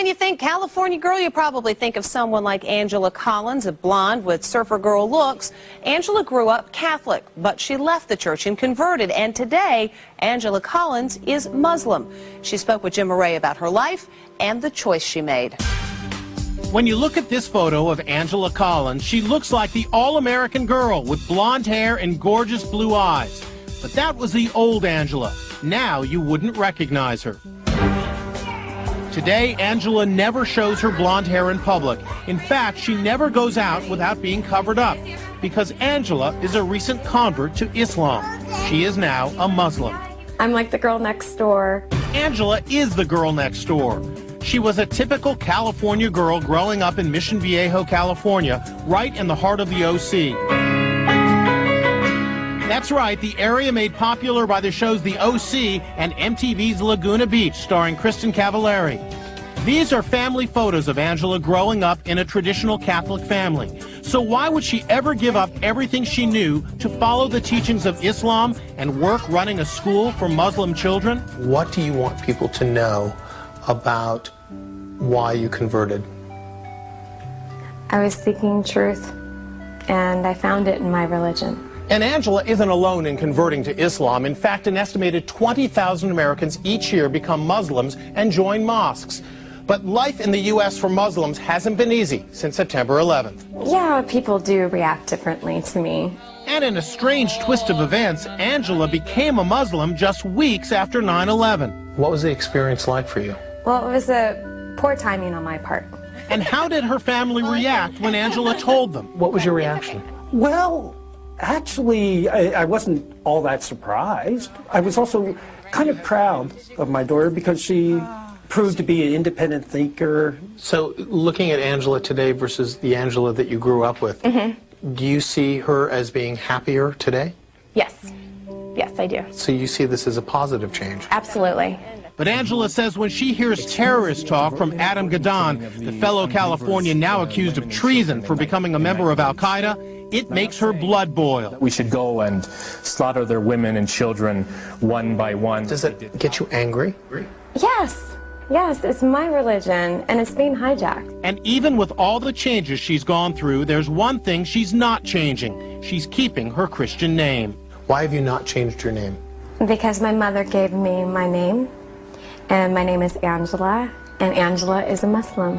When you think California girl, you probably think of someone like Angela Collins, a blonde with surfer girl looks. Angela grew up Catholic, but she left the church and converted, and today, Angela Collins is Muslim. She spoke with Jim Murray about her life and the choice she made. When you look at this photo of Angela Collins, she looks like the all-American girl with blonde hair and gorgeous blue eyes. But that was the old Angela. Now you wouldn't recognize her. Today, Angela never shows her blonde hair in public. In fact, she never goes out without being covered up, because Angela is a recent convert to Islam. She is now a Muslim. I'm like the girl next door. Angela is the girl next door. She was a typical California girl growing up in Mission Viejo, California, right in the heart of the OC. That's right, the area made popular by the shows The OC and MTV's Laguna Beach, starring Kristen Cavallari. These are family photos of Angela growing up in a traditional Catholic family. So why would she ever give up everything she knew to follow the teachings of Islam and work running a school for Muslim children? What do you want people to know about why you converted? I was seeking truth, and I found it in my religion. And Angela isn't alone in converting to Islam. In fact, an estimated 20,000 Americans each year become Muslims and join mosques. But life in the U.S. for Muslims hasn't been easy since September 11th. Yeah, people do react differently to me. And in a strange twist of events, Angela became a Muslim just weeks after 9/11. What was the experience like for you? Well, it was a poor timing on my part. And how did her family react when Angela told them? What was your reaction? Well, actually, I wasn't all that surprised. I was also kind of proud of my daughter because she proved to be an independent thinker. So, looking at Angela today versus the Angela that you grew up with, do you see her as being happier today? Yes. Yes, I do. So you see this as a positive change? Absolutely. But Angela says when she hears terrorist talk from Adam Gaddan, the fellow Californian now accused of treason for becoming a member of Al-Qaeda, it makes her blood boil. We should go and slaughter their women and children one by one. Does it get you angry? Yes. Yes, it's my religion, and it's being hijacked. And even with all the changes she's gone through, there's one thing she's not changing. She's keeping her Christian name. Why have you not changed your name? Because my mother gave me my name, and my name is Angela, and Angela is a Muslim.